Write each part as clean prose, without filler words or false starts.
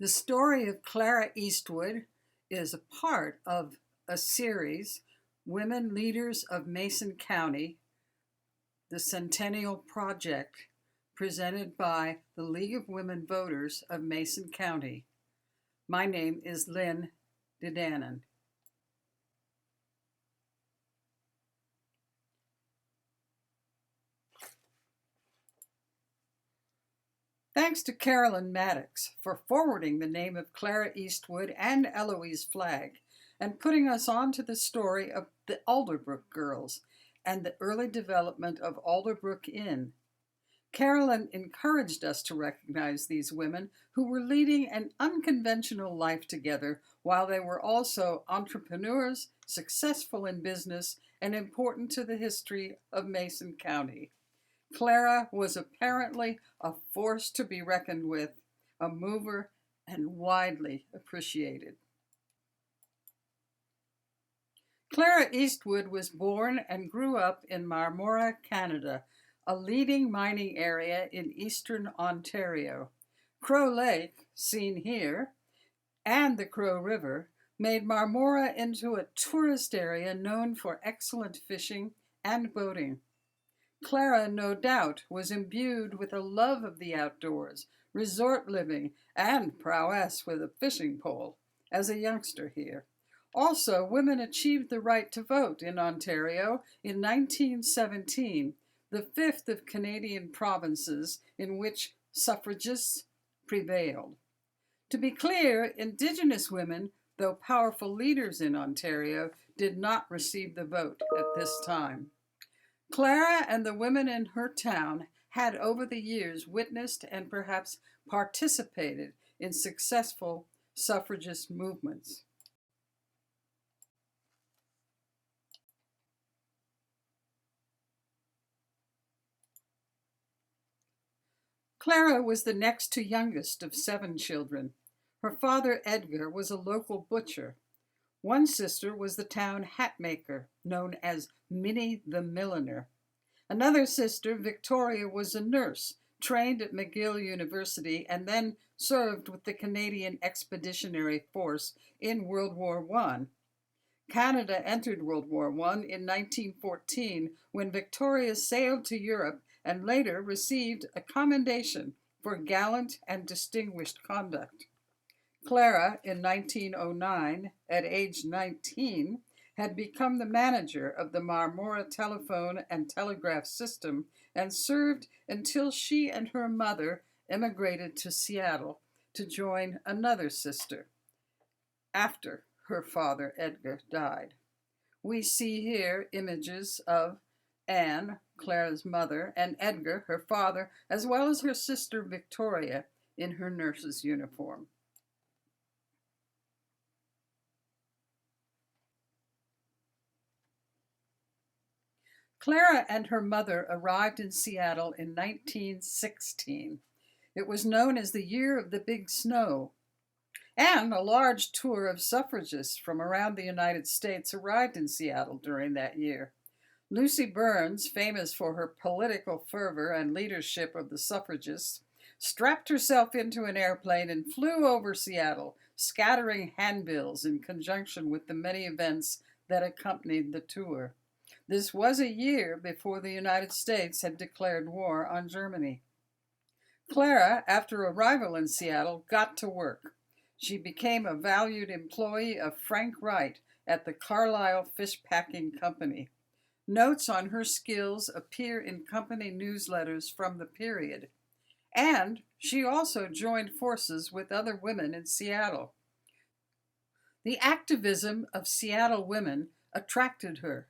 The story of Clara Eastwood is a part of a series, Women Leaders of Mason County, the Centennial Project, presented by the League of Women Voters of Mason County. My name is Lynn Dedanen. Thanks to Carolyn Maddox for forwarding the name of Clara Eastwood and Eloise Flagg and putting us on to the story of the Alderbrook girls and the early development of Alderbrook Inn. Carolyn encouraged us to recognize these women who were leading an unconventional life together while they were also entrepreneurs, successful in business, and important to the history of Mason County. Clara was apparently a force to be reckoned with, a mover, and widely appreciated. Clara Eastwood was born and grew up in Marmora, Canada, a leading mining area in eastern Ontario. Crow Lake, seen here, and the Crow River made Marmora into a tourist area known for excellent fishing and boating. Clara, no doubt, was imbued with a love of the outdoors, resort living, and prowess with a fishing pole as a youngster here. Also, women achieved the right to vote in Ontario in 1917, the fifth of Canadian provinces in which suffragists prevailed. To be clear, Indigenous women, though powerful leaders in Ontario, did not receive the vote at this time. Clara and the women in her town had over the years witnessed and perhaps participated in successful suffragist movements. Clara was the next to youngest of 7 children. Her father, Edgar, was a local butcher. One sister was the town hat maker, known as Minnie the Milliner. Another sister, Victoria, was a nurse, trained at McGill University, and then served with the Canadian Expeditionary Force in World War I. Canada entered World War I in 1914 when Victoria sailed to Europe and later received a commendation for gallant and distinguished conduct. Clara, in 1909, at age 19, had become the manager of the Marmora telephone and telegraph system and served until she and her mother emigrated to Seattle to join another sister after her father Edgar died. We see here images of Anne, Clara's mother, and Edgar, her father, as well as her sister Victoria in her nurse's uniform. Clara and her mother arrived in Seattle in 1916. It was known as the Year of the Big Snow, and a large tour of suffragists from around the United States arrived in Seattle during that year. Lucy Burns, famous for her political fervor and leadership of the suffragists, strapped herself into an airplane and flew over Seattle, scattering handbills in conjunction with the many events that accompanied the tour. This was a year before the United States had declared war on Germany. Clara, after arrival in Seattle, got to work. She became a valued employee of Frank Wright at the Carlisle Fish Packing Company. Notes on her skills appear in company newsletters from the period. And she also joined forces with other women in Seattle. The activism of Seattle women attracted her.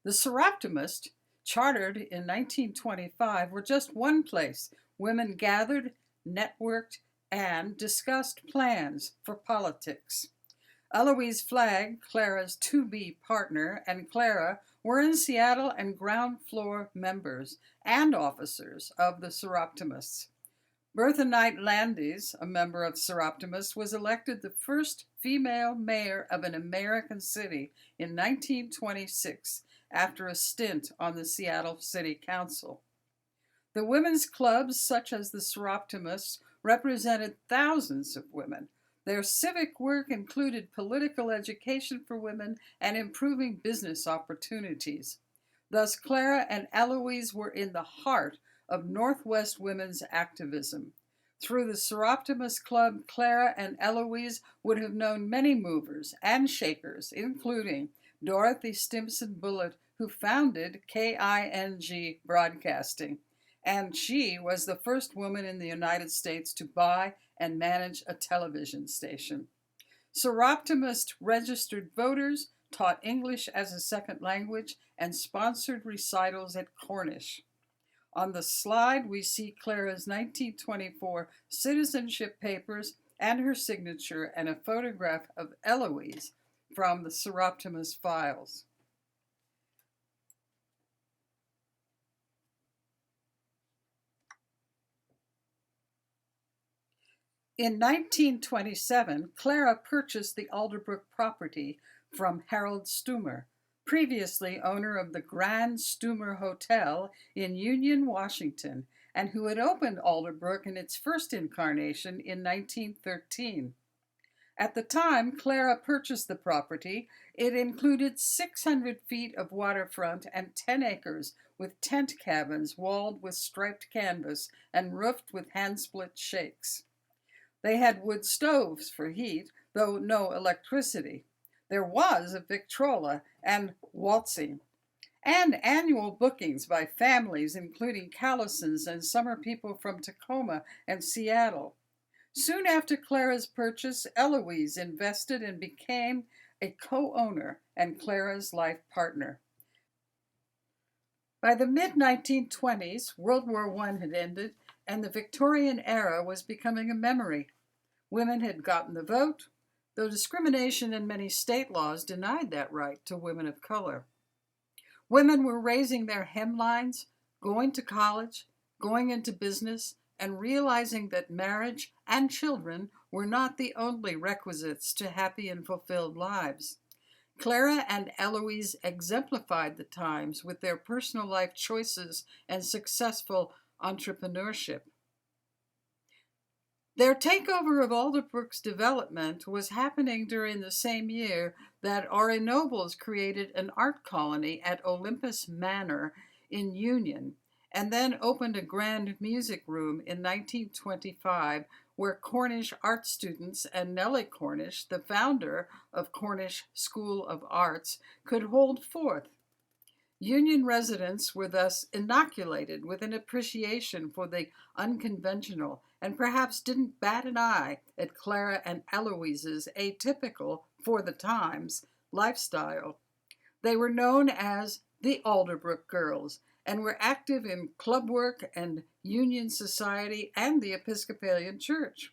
The Seroptimists, chartered in 1925, were just one place women gathered, networked, and discussed plans for politics. Eloise Flagg, Clara's to-be partner, and Clara were in Seattle and ground floor members and officers of the Seroptimists. Bertha Knight Landis, a member of Seroptimists, was elected the first female mayor of an American city in 1926 after a stint on the Seattle City Council. The women's clubs, such as the Seroptimists, represented thousands of women. Their civic work included political education for women and improving business opportunities. Thus, Clara and Eloise were in the heart of Northwest women's activism. Through the Seroptimus Club, Clara and Eloise would have known many movers and shakers, including Dorothy Stimson Bullitt, who founded KING Broadcasting, and she was the first woman in the United States to buy and manage a television station. Seroptimist registered voters, taught English as a second language, and sponsored recitals at Cornish. On the slide, we see Clara's 1924 citizenship papers and her signature and a photograph of Eloise from the Seroptimus files. In 1927, Clara purchased the Alderbrook property from Harold Stumer, previously owner of the Grand Stumer Hotel in Union, Washington, and who had opened Alderbrook in its first incarnation in 1913. At the time Clara purchased the property, it included 600 feet of waterfront and 10 acres with tent cabins walled with striped canvas and roofed with hand-split shakes. They had wood stoves for heat, though no electricity. There was a Victrola and waltzing, and annual bookings by families including Callisons and summer people from Tacoma and Seattle. Soon after Clara's purchase, Eloise invested and became a co-owner and Clara's life partner. By the mid-1920s, World War I had ended, and the Victorian era was becoming a memory. Women had gotten the vote, though discrimination in many state laws denied that right to women of color. Women were raising their hemlines, going to college, going into business, and realizing that marriage and children were not the only requisites to happy and fulfilled lives. Clara and Eloise exemplified the times with their personal life choices and successful entrepreneurship. Their takeover of Alderbrook's development was happening during the same year that R.A. Nobles created an art colony at Olympus Manor in Union, and then opened a grand music room in 1925 where Cornish art students and Nellie Cornish, the founder of Cornish School of Arts, could hold forth. Union residents were thus inoculated with an appreciation for the unconventional and perhaps didn't bat an eye at Clara and Eloise's atypical, for the times, lifestyle. They were known as the Alderbrook Girls and were active in club work and Union Society and the Episcopalian Church.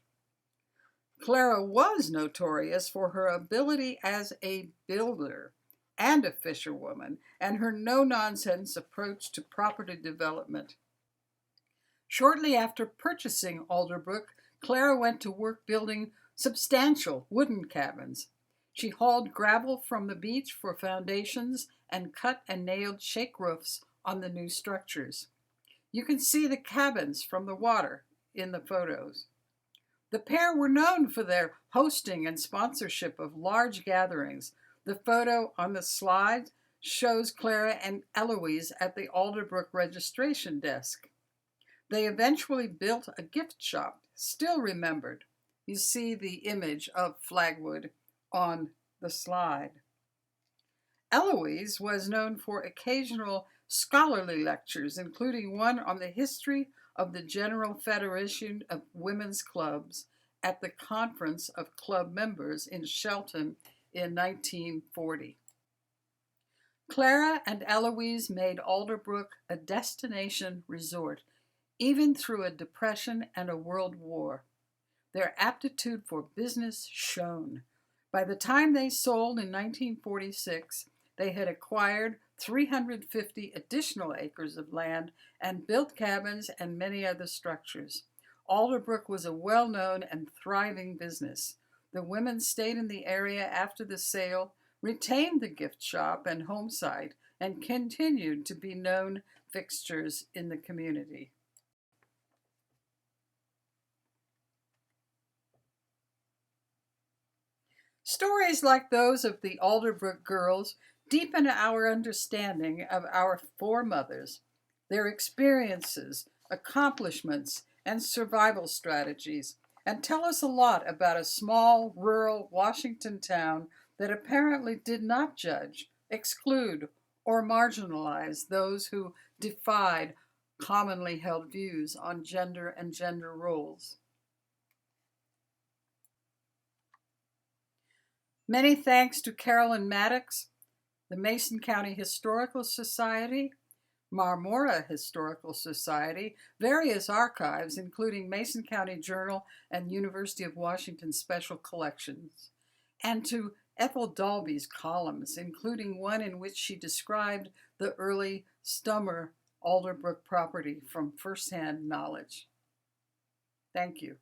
Clara was notorious for her ability as a builder and a fisherwoman, and her no-nonsense approach to property development. Shortly after purchasing Alderbrook, Clara went to work building substantial wooden cabins. She hauled gravel from the beach for foundations and cut and nailed shake roofs on the new structures. You can see the cabins from the water in the photos. The pair were known for their hosting and sponsorship of large gatherings. The photo on the slide shows Clara and Eloise at the Alderbrook registration desk. They eventually built a gift shop, still remembered. You see the image of Flagwood on the slide. Eloise was known for occasional scholarly lectures, including one on the history of the General Federation of Women's Clubs at the Conference of Club Members in Shelton in 1940. Clara and Eloise made Alderbrook a destination resort, even through a depression and a world war. Their aptitude for business shone. By the time they sold in 1946, they had acquired 350 additional acres of land and built cabins and many other structures. Alderbrook was a well-known and thriving business. The women stayed in the area after the sale, retained the gift shop and home site, and continued to be known fixtures in the community. Stories like those of the Alderbrook girls deepen our understanding of our foremothers, their experiences, accomplishments, and survival strategies, and tell us a lot about a small, rural Washington town that apparently did not judge, exclude, or marginalize those who defied commonly held views on gender and gender roles. Many thanks to Carolyn Maddox, the Mason County Historical Society, Marmora Historical Society, various archives, including Mason County Journal and University of Washington Special Collections, and to Ethel Dalby's columns, including one in which she described the early Stummer Alderbrook property from firsthand knowledge. Thank you.